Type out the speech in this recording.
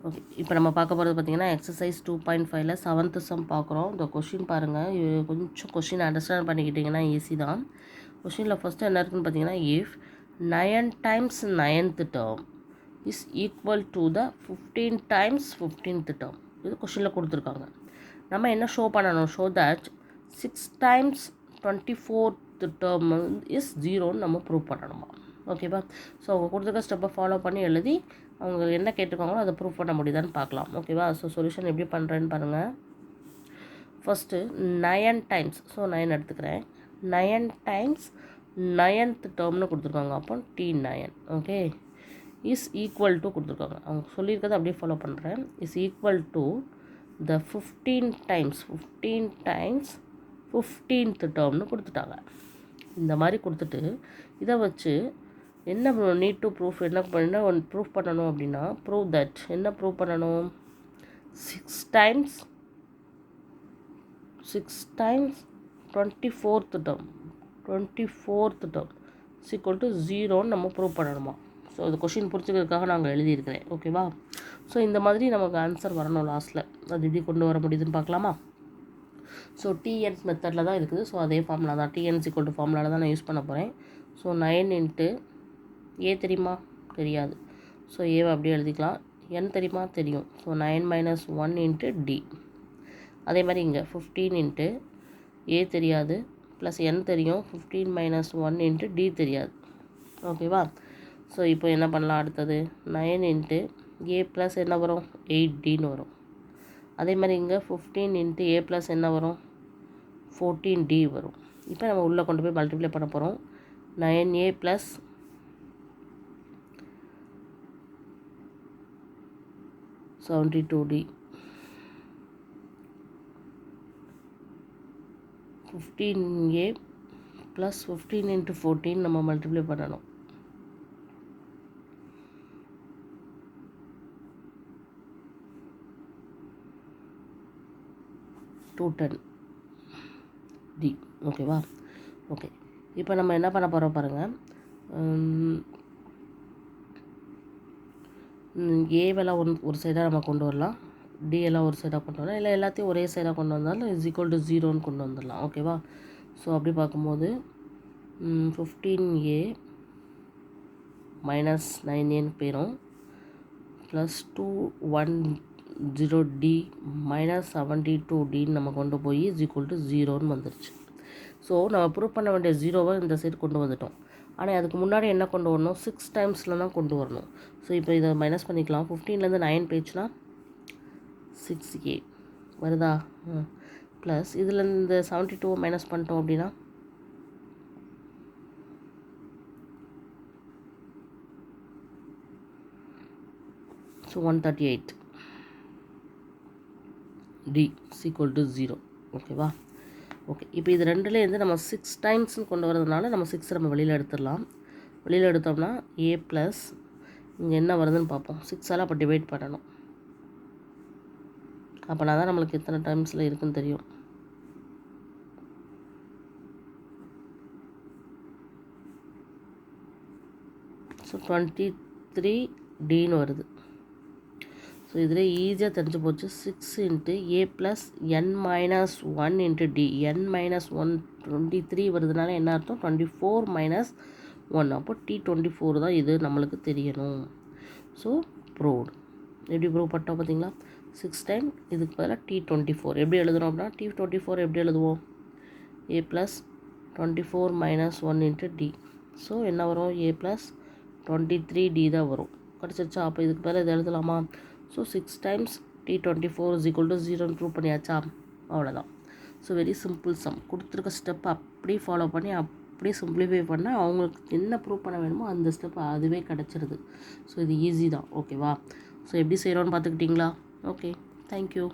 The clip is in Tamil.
ஓகே, இப்போ நம்ம பார்க்க போகிறது பார்த்திங்கன்னா எக்ஸசைஸ் 2.5ல 7th சம் பார்க்குறோம். இந்த கொஷின் பாருங்கள், கொஞ்சம் கொஷின் அண்டர்ஸ்டாண்ட் பண்ணிக்கிட்டிங்கன்னா ஈஸி தான். கொஷினில் ஃபஸ்ட்டு என்ன இருக்குன்னு பார்த்தீங்கன்னா, if 9 times 9th term is equal to the 15 times 15th term. இது கொஷினில் கொடுத்துருக்காங்க. நம்ம என்ன ஷோ பண்ணணும்? Show that 6 times 24th term is 0ன்னு நம்ம ப்ரூவ் பண்ணணுமா? ஓகேவா? ஸோ அவங்க கொடுத்துருக்க ஸ்டெப்பை ஃபாலோ பண்ணி எழுதி அவங்க என்ன கேட்டிருக்காங்களோ அதை ப்ரூவ் பண்ண முடியுதான்னு பார்க்கலாம். ஓகேவா? ஸோ சொல்யூஷன் எப்படி பண்ணுறேன்னு பாருங்கள். ஃபஸ்ட்டு 9 டைம்ஸ், ஸோ 9 எடுத்துக்கிறேன். 9 டைம்ஸ் 9th டேர்ம்னு கொடுத்துருக்காங்க. அப்போ T9. Okay, is equal to கொடுத்துருக்காங்க. அவங்க சொல்லியிருக்கிறத அப்படியே ஃபாலோ பண்ணுறேன். Is equal to the 15 times 15th டேர்ம்னு கொடுத்துட்டாங்க. இந்த மாதிரி கொடுத்துட்டு இதை வச்சு என்ன நீட் டு ப்ரூஃப் என்ன ப்ரூஃப் பண்ணணும் அப்படின்னா, ப்ரூவ் தட் என்ன ப்ரூவ் பண்ணணும்? 6 times 24th term equal to 0ன்னு நம்ம ப்ரூவ் பண்ணணுமா? ஸோ அது கொஷின் புரிஞ்சுக்கிறதுக்காக நாங்கள் எழுதியிருக்கிறேன். ஓகேவா? ஸோ இந்த மாதிரி நமக்கு ஆன்சர் வரணும் லாஸ்ட்டில். அது எப்படி கொண்டு வர முடியுதுன்னு பார்க்கலாமா? ஸோ டிஎன்ஸ் மெத்தடில் தான் இருக்குது. ஸோ அதே ஃபார்முலா தான், டிஎன்ஸ் ஈக்குவல் டு ஃபார்முலாவில் தான் நான் யூஸ் பண்ண போகிறேன். ஸோ 9 இன்ட்டு ஏ தெரியுமா? தெரியாது. ஸோ ஏவை அப்படியே எழுதிக்கலாம். என் தெரியுமா? தெரியும். So 9 minus 1 into D. அதே மாதிரி இங்கே 15 இன்ட்டு ஏ தெரியாது, ப்ளஸ் என் தெரியும். 15 மைனஸ் 1 இன்ட்டு டி தெரியாது. ஓகேவா? ஸோ இப்போ என்ன பண்ணலாம்? அடுத்தது 9 இன்ட்டு ஏ ப்ளஸ் என்ன வரும்? 8டின்னு வரும். அதே மாதிரி இங்கே 15 இன்ட்டு ஏ ப்ளஸ் என்ன வரும்? 14d வரும். இப்போ நம்ம உள்ளே கொண்டு போய் மல்டிப்ளை பண்ண போகிறோம். 9a plus 72d 15a plus 15 into 14 நம்ம மல்டிப்ளை பண்ணணும். 210d. ஓகேவா? ஓகே, இப்போ நம்ம என்ன பண்ண போகிறோம் பாருங்கள். ஏவெல்லாம் ஒரு சைடாக நம்ம கொண்டு வரலாம், டி எல்லாம் ஒரு சைடாக கொண்டு வரலாம், இல்லை எல்லாத்தையும் ஒரே சைடாக கொண்டு வந்தாலும் இஸ் ஈக்குவல் டு 0ன்னு கொண்டு வந்துடலாம். ஓகேவா? ஸோ அப்படி பார்க்கும்போது 15a மைனஸ் 9aன்னு போயிடும், ப்ளஸ் 210d மைனஸ் 72dன்னு நம்ம கொண்டு போய் இஸ் ஈக்குவல் டு 0ன்னு வந்துருச்சு. ஸோ நம்ம ப்ரூவ் பண்ண வேண்டிய 0வை இந்த சைடு கொண்டு வந்துட்டோம். ஆனால் அதுக்கு முன்னாடி என்ன கொண்டு வரணும்? 6 டைம்ஸில் தான் கொண்டு வரணும். ஸோ இப்போ இதை மைனஸ் பண்ணிக்கலாம். 15லேருந்து 9 போயிடுச்சுன்னா 6a வருதா? ப்ளஸ் இதில் இந்த 72 மைனஸ் பண்ணிட்டோம் அப்படின்னா ஸோ 138d ஈக்குவல் டு 0. ஓகேவா? ஓகே, இப்போ இது ரெண்டுலேருந்து நம்ம 6 டைம்ஸ்னு கொண்டு வரதுனால நம்ம 6 நம்ம வெளியில் எடுத்துடலாம். வெளியில் எடுத்தோம்னா ஏ ப்ளஸ் இங்கே என்ன வருதுன்னு பார்ப்போம். 6ஆல் அப்போ டிவைட் பண்ணணும். அப்போனா தான் நம்மளுக்கு எத்தனை டைம்ஸில் இருக்குன்னு தெரியும். ஸோ 23dன்னு வருது. ஸோ இதில் ஈஸியாக தெரிஞ்சு போச்சு. 6 இன்ட்டு ஏ plus n minus 1 into D. என் மைனஸ் 1 23 வருதுனால என்ன அர்த்தம்? 24 மைனஸ் 1. அப்போ T24 தான் இது நம்மளுக்கு தெரியணும். So proved. எப்படி ப்ரூவ் பண்ணிட்டோம் பார்த்தீங்களா? 6 டைம் இதுக்கு பதிலாக T24 எப்படி எழுதுகிறோம் அப்படின்னா, T24 எப்படி எழுதுவோம்? A plus 24 minus 1 into d. So என்ன வரும்? ஏ ப்ளஸ் 23d தான் வரும். கிடச்சிருச்சா? அப்போ இதுக்கு பதிலாக இதை எழுதலாமா? So 6 times T24 is equal to 0ன்னு ப்ரூவ் பண்ணியாச்சா? அவ்வளோதான். So very simple sum. கொடுத்துருக்க ஸ்டெப் அப்படியே ஃபாலோ பண்ணி அப்படியே சிம்பிளிஃபை பண்ணால் அவங்களுக்கு என்ன ப்ரூவ் பண்ண வேணுமோ அந்த ஸ்டெப் அதுவே கிடச்சிருது. ஸோ இது ஈஸி தான். ஓகேவா? ஸோ எப்படி செய்கிறோன்னு பார்த்துக்கிட்டிங்களா? Okay, thank you.